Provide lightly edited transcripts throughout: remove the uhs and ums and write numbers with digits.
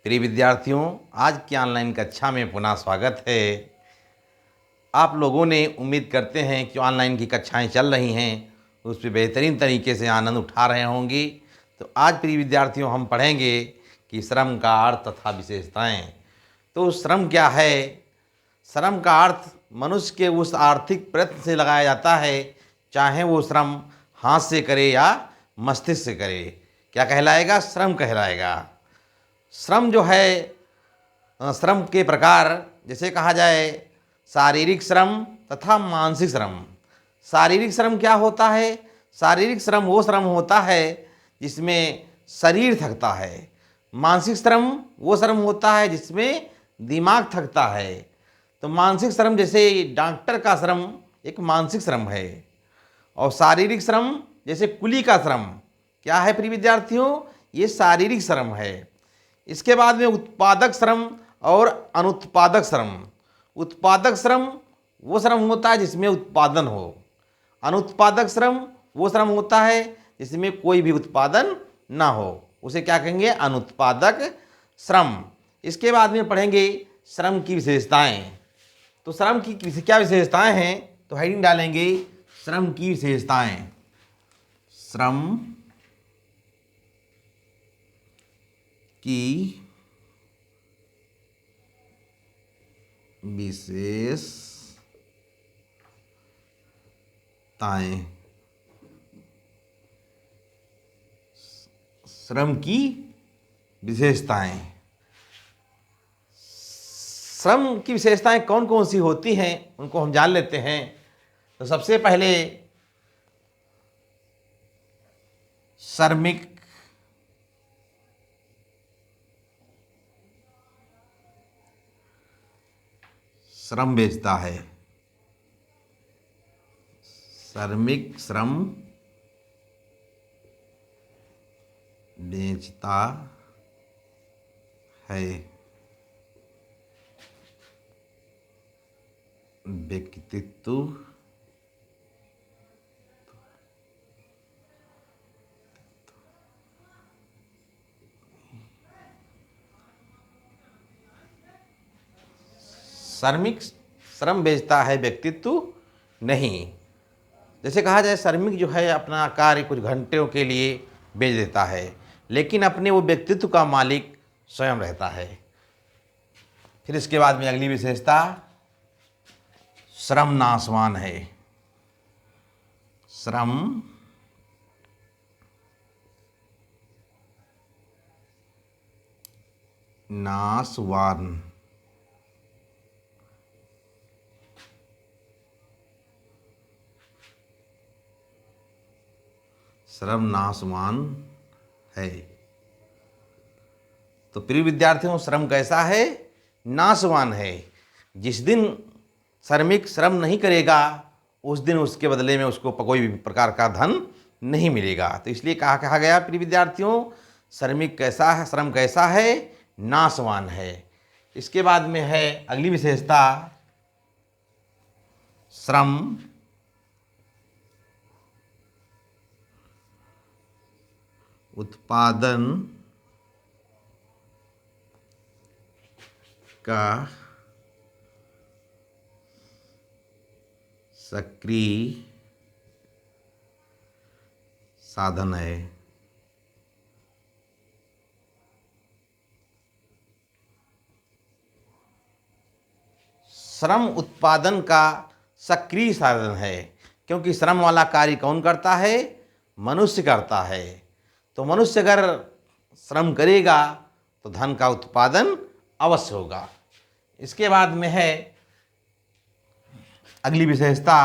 प्रिय विद्यार्थियों, आज की ऑनलाइन कक्षा में पुनः स्वागत है। आप लोगों ने उम्मीद करते हैं कि ऑनलाइन की कक्षाएं चल रही हैं, उस पर बेहतरीन तरीके से आनंद उठा रहे होंगे। तो आज प्रिय विद्यार्थियों हम पढ़ेंगे कि श्रम का अर्थ तथा विशेषताएं। तो श्रम क्या है? श्रम का अर्थ मनुष्य के उस आर्थिक प्रयत्न से लगाया जाता है, चाहे वो श्रम हाथ से करे या मस्तिष्क से करे। क्या कहलाएगा? श्रम कहलाएगा। श्रम जो है, श्रम के प्रकार जैसे कहा जाए शारीरिक श्रम तथा मानसिक श्रम। शारीरिक श्रम क्या होता है? शारीरिक श्रम वो श्रम होता है जिसमें शरीर थकता है। मानसिक श्रम वो श्रम होता है जिसमें दिमाग थकता है। तो मानसिक श्रम जैसे डॉक्टर का श्रम एक मानसिक श्रम है, और शारीरिक श्रम जैसे कुली का श्रम क्या है प्रिय विद्यार्थियों? ये शारीरिक श्रम है। इसके बाद में उत्पादक श्रम और अनुत्पादक श्रम। उत्पादक श्रम वो श्रम होता है जिसमें उत्पादन हो। अनुत्पादक श्रम वो श्रम होता है जिसमें कोई भी उत्पादन ना हो, उसे क्या कहेंगे? अनुत्पादक श्रम। इसके बाद में पढ़ेंगे श्रम की विशेषताएं। तो श्रम की क्या विशेषताएं हैं? तो हेडिंग डालेंगे श्रम की विशेषताएं। श्रम की विशेषताएं। श्रम की विशेषताएं। श्रम की विशेषताएं कौन कौन सी होती हैं उनको हम जान लेते हैं। तो सबसे पहले श्रमिक श्रम बेचता है। श्रमिक श्रम बेचता है। व्यक्तित्व श्रमिक श्रम बेचता है, व्यक्तित्व नहीं। जैसे कहा जाए श्रमिक जो है अपना कार्य कुछ घंटों के लिए बेच देता है, लेकिन अपने वो व्यक्तित्व का मालिक स्वयं रहता है। फिर इसके बाद में अगली विशेषता श्रम नाशवान है। श्रम नाशवान। श्रम नाशवान है। तो प्रिय विद्यार्थियों, श्रम कैसा है? नाशवान है। जिस दिन श्रमिक श्रम नहीं करेगा उस दिन उसके बदले में उसको कोई भी प्रकार का धन नहीं मिलेगा। तो इसलिए कहा गया प्रिय विद्यार्थियों, श्रमिक कैसा है? श्रम कैसा है? नाशवान है। इसके बाद में है अगली विशेषता श्रम उत्पादन का सक्रिय साधन है। श्रम उत्पादन का सक्रिय साधन है, क्योंकि श्रम वाला कार्य कौन करता है? मनुष्य करता है। तो मनुष्य अगर श्रम करेगा तो धन का उत्पादन अवश्य होगा। इसके बाद में है अगली विशेषता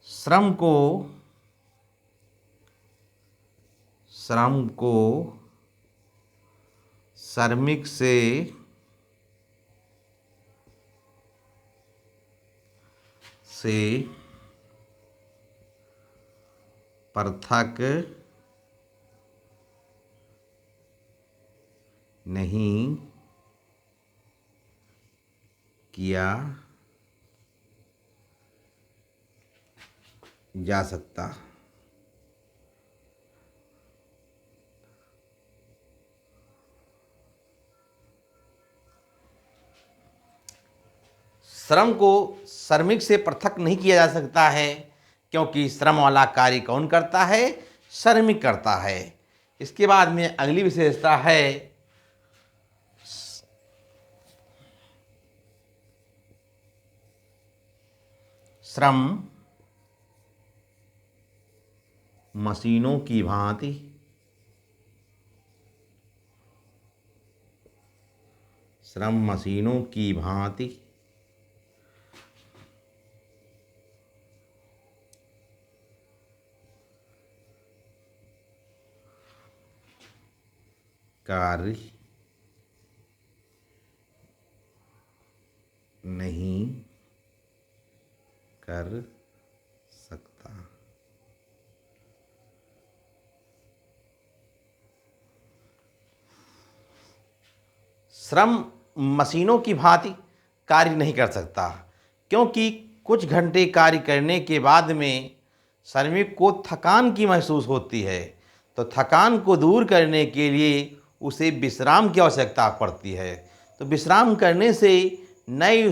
श्रम को श्रमिक से पृथक नहीं किया जा सकता। श्रम को श्रमिक से पृथक नहीं किया जा सकता है, क्योंकि श्रम वाला कार्य कौन करता है? श्रमिक करता है। इसके बाद में अगली विशेषता है श्रम मशीनों की भांति श्रम मशीनों की भांति कार्य नहीं कर सकता। श्रम मशीनों की भांति कार्य नहीं कर सकता, क्योंकि कुछ घंटे कार्य करने के बाद में श्रमिक को थकान की महसूस होती है। तो थकान को दूर करने के लिए उसे विश्राम की आवश्यकता पड़ती है। तो विश्राम करने से नई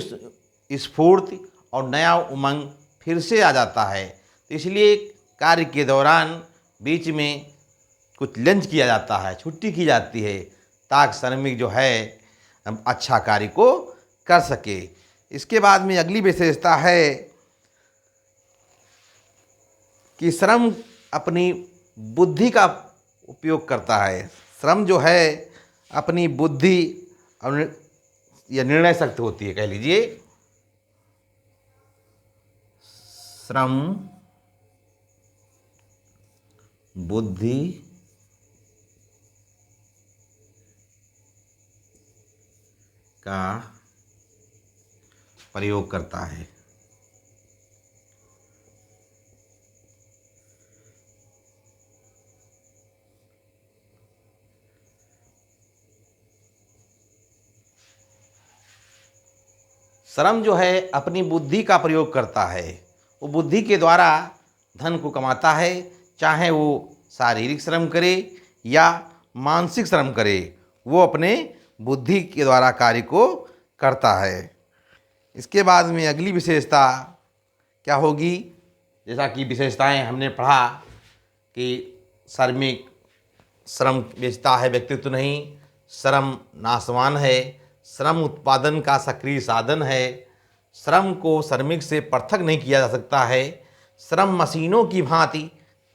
स्फूर्ति और नया उमंग फिर से आ जाता है। तो इसलिए कार्य के दौरान बीच में कुछ लंच किया जाता है, छुट्टी की जाती है, ताकि श्रमिक जो है अच्छा कार्य को कर सके। इसके बाद में अगली विशेषता है कि श्रम अपनी बुद्धि का उपयोग करता है। श्रम जो है अपनी बुद्धि या निर्णय शक्ति होती है, कह लीजिए। श्रम बुद्धि का प्रयोग करता है। श्रम जो है अपनी बुद्धि का प्रयोग करता है। वो बुद्धि के द्वारा धन को कमाता है, चाहे वो शारीरिक श्रम करे या मानसिक श्रम करे, वो अपने बुद्धि के द्वारा कार्य को करता है। इसके बाद में अगली विशेषता क्या होगी? जैसा कि विशेषताएं हमने पढ़ा कि श्रमिक श्रम बेचता है, व्यक्तित्व नहीं। श्रम नाशवान है। श्रम उत्पादन का सक्रिय साधन है। श्रम को श्रमिक से पृथक नहीं किया जा सकता है। श्रम मशीनों की भांति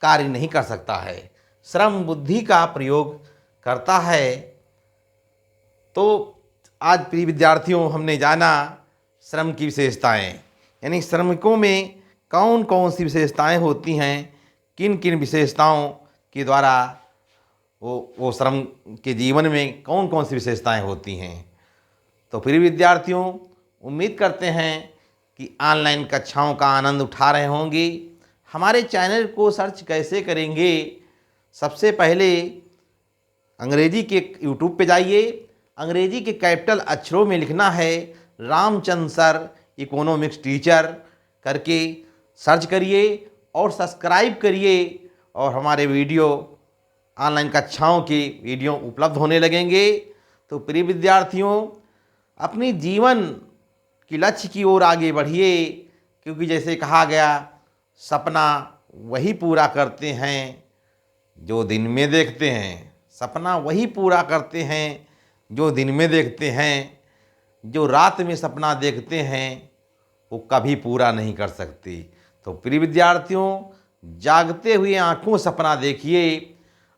कार्य नहीं कर सकता है। श्रम बुद्धि का प्रयोग करता है। तो आज प्रिय विद्यार्थियों, हमने जाना श्रम की विशेषताएं, यानी श्रमिकों में कौन कौन सी विशेषताएं होती हैं, किन किन विशेषताओं के द्वारा वो श्रम के जीवन में कौन कौन सी विशेषताएं होती हैं। तो प्रिय विद्यार्थियों, उम्मीद करते हैं कि ऑनलाइन कक्षाओं का आनंद उठा रहे होंगे। हमारे चैनल को सर्च कैसे करेंगे? सबसे पहले अंग्रेजी के यूट्यूब पे जाइए। अंग्रेजी के कैपिटल अक्षरों में लिखना है रामचंद्र सर इकोनॉमिक्स टीचर करके सर्च करिए और सब्सक्राइब करिए, और हमारे वीडियो ऑनलाइन कक्षाओं के वीडियो उपलब्ध होने लगेंगे। तो प्रिय विद्यार्थियों, अपनी जीवन की लक्ष्य की ओर आगे बढ़िए, क्योंकि जैसे कहा गया, सपना वही पूरा करते हैं जो दिन में देखते हैं। सपना वही पूरा करते हैं जो दिन में देखते हैं। जो रात में सपना देखते हैं वो कभी पूरा नहीं कर सकते। तो प्रिय विद्यार्थियों, जागते हुए आँखों सपना देखिए,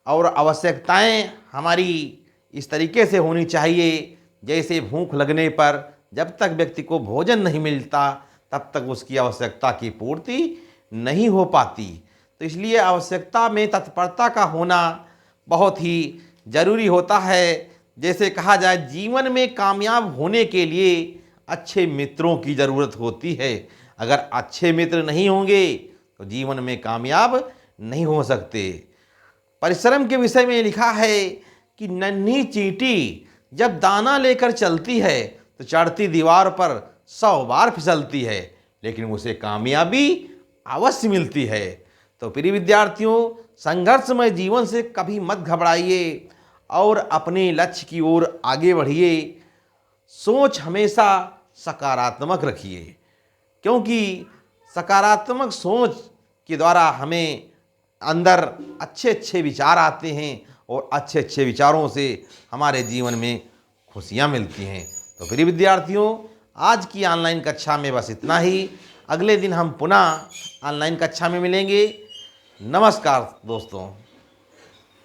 और आवश्यकताएं हमारी इस तरीके से होनी चाहिए, जैसे भूख लगने पर जब तक व्यक्ति को भोजन नहीं मिलता तब तक उसकी आवश्यकता की पूर्ति नहीं हो पाती। तो इसलिए आवश्यकता में तत्परता का होना बहुत ही ज़रूरी होता है। जैसे कहा जाए, जीवन में कामयाब होने के लिए अच्छे मित्रों की ज़रूरत होती है। अगर अच्छे मित्र नहीं होंगे तो जीवन में कामयाब नहीं हो सकते। परिश्रम के विषय में लिखा है कि नन्ही चींटी जब दाना लेकर चलती है तो चढ़ती दीवार पर 100 बार फिसलती है, लेकिन उसे कामयाबी अवश्य मिलती है। तो प्रिय विद्यार्थियों, संघर्षमय जीवन से कभी मत घबराइए और अपने लक्ष्य की ओर आगे बढ़िए। सोच हमेशा सकारात्मक रखिए, क्योंकि सकारात्मक सोच के द्वारा हमें अंदर अच्छे अच्छे विचार आते हैं और अच्छे अच्छे विचारों से हमारे जीवन में खुशियाँ मिलती हैं। तो प्रिय विद्यार्थियों, आज की ऑनलाइन कक्षा में बस इतना ही। अगले दिन हम पुनः ऑनलाइन कक्षा में मिलेंगे। नमस्कार दोस्तों।